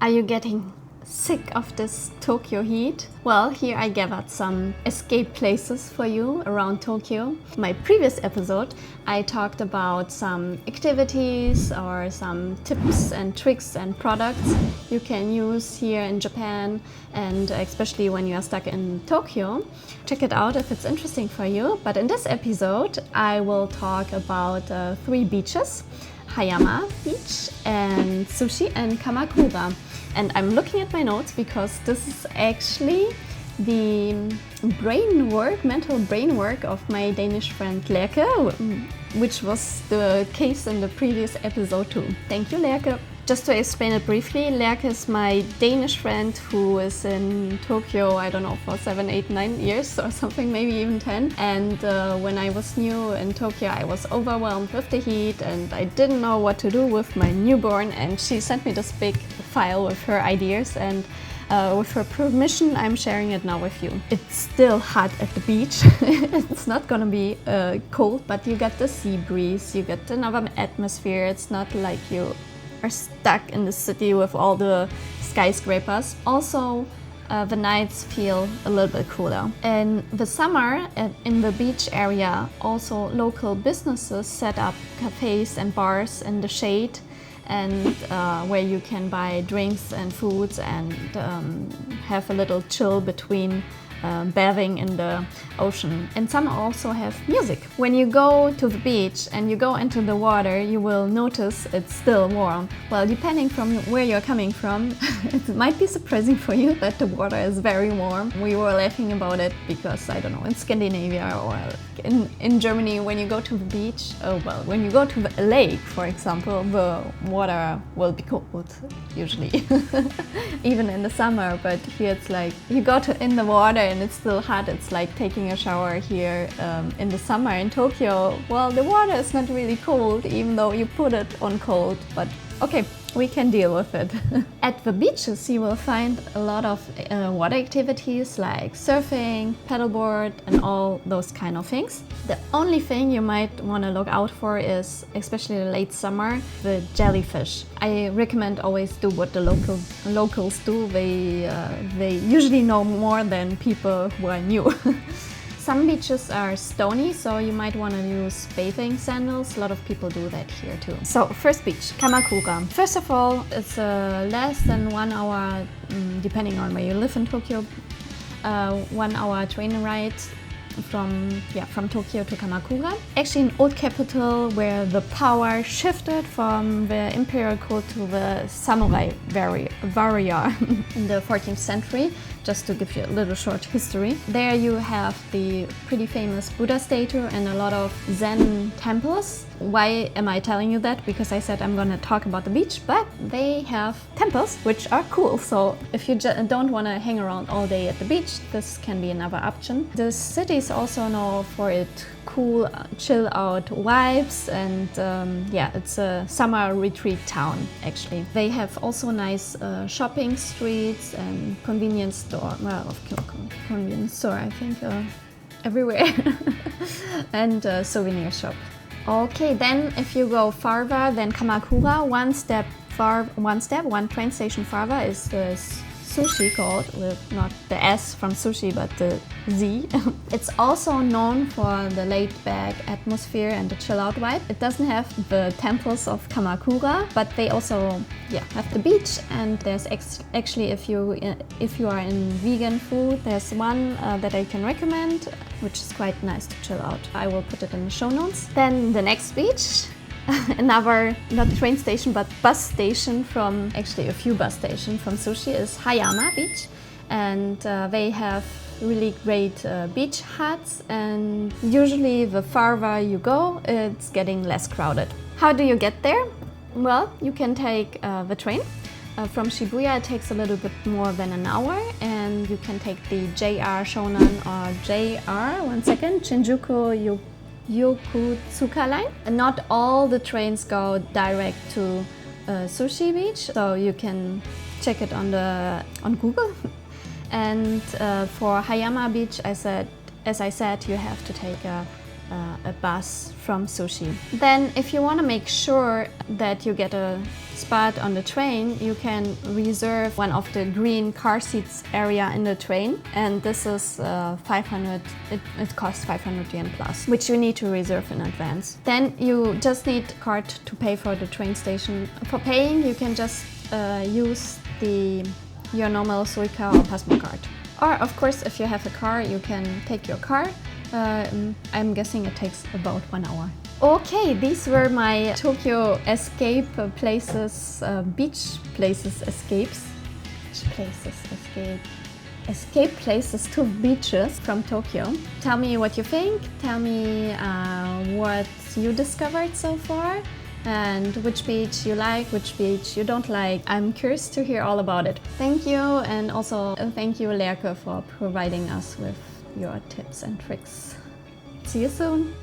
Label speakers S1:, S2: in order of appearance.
S1: Are you getting sick of this Tokyo heat? Well, here I gathered some escape places for you around Tokyo. My previous episode, I talked about some activities or some tips and tricks and products you can use here in Japan, and especially when you are stuck in Tokyo. Check it out if it's interesting for you. But in this episode, I will talk about 3 beaches: Hayama Beach and Zushi and Kamakura. And I'm looking at my notes because this is actually the mental brain work of my Danish friend Lerke, which was the case in the previous episode too. Thank you, Lerke. Just to explain it briefly, Lerke is my Danish friend who is in Tokyo, I don't know, for 7, 8, 9 years or something, maybe even 10. And when I was new in Tokyo, I was overwhelmed with the heat and I didn't know what to do with my newborn. And she sent me this big file with her ideas, and with her permission, I'm sharing it now with you. It's still hot at the beach. It's not gonna be cold, but you get the sea breeze, you get another atmosphere. It's not like you are stuck in the city with all the skyscrapers. Also, the nights feel a little bit cooler. In the summer, in the beach area, also local businesses set up cafes and bars in the shade, and where you can buy drinks and foods and have a little chill between bathing in the ocean. And some also have music. When you go to the beach and you go into the water, you will notice it's still warm. Well, depending from where you're coming from, it might be surprising for you that the water is very warm. We were laughing about it because, I don't know, in Scandinavia or in Germany, when you go to the beach, when you go to a lake, for example, the water will be cold, usually, even in the summer. But here it's like, you go in the water and it's still hot. It's like taking a shower here in the summer in Tokyo. Well, the water is not really cold, even though you put it on cold, but okay, we can deal with it. At the beaches, you will find a lot of water activities like surfing, paddleboard, and all those kind of things. The only thing you might want to look out for is, especially in late summer, the jellyfish. I recommend always do what the locals do. They usually know more than people who are new. Some beaches are stony, so you might want to use bathing sandals. A lot of people do that here too. So, first beach, Kamakura. First of all, it's less than 1 hour, depending on where you live in Tokyo, 1 hour train ride from Tokyo to Kamakura. Actually an old capital where the power shifted from the imperial court to the samurai warrior in the 14th century. Just to give you a little short history. There you have the pretty famous Buddha statue and a lot of Zen temples. Why am I telling you that? Because I said I'm gonna talk about the beach, but they have temples, which are cool. So if you don't want to hang around all day at the beach, this can be another option. The city is also known for its cool, chill out vibes, and it's a summer retreat town actually. They have also nice shopping streets and convenience store. Well, convenience store, I think, everywhere, and souvenir shop. Okay, then if you go farther than Kamakura, one train station farther is the Zushi, called with not the S from sushi but the Z. It's also known for the laid-back atmosphere and the chill-out vibe. It doesn't have the temples of Kamakura, but they also have the beach. And there's actually, if you are in vegan food, there's one that I can recommend, which is quite nice to chill out. I will put it in the show notes. Then the next beach. Another, not train station, but bus station from, actually a few bus stations from Zushi, is Hayama Beach. And they have really great beach huts, and usually the farther you go, it's getting less crowded. How do you get there? Well, you can take the train. From Shibuya it takes a little bit more than an hour, and you can take the JR Shonan or Shinjuku Yokotsuka line. And not all the trains go direct to Zushi Beach, so you can check it on Google. And for Hayama Beach, as I said, you have to take a a bus from Zushi. Then if you want to make sure that you get a spot on the train, you can reserve one of the green car seats area in the train, and this is 500, it costs 500 yen plus, which you need to reserve in advance. Then you just need a card to pay for the train station. For paying, you can just use your normal Suica or Pasmo card. Or of course, if you have a car, you can take your car. I'm guessing it takes about 1 hour. Okay, these were my Tokyo escape places, beach places escapes. Beach places escape. Escape places to beaches from Tokyo. Tell me what you think. Tell me what you discovered so far, and which beach you like, which beach you don't like. I'm curious to hear all about it. Thank you, and also thank you, Lerke, for providing us with your tips and tricks. See you soon!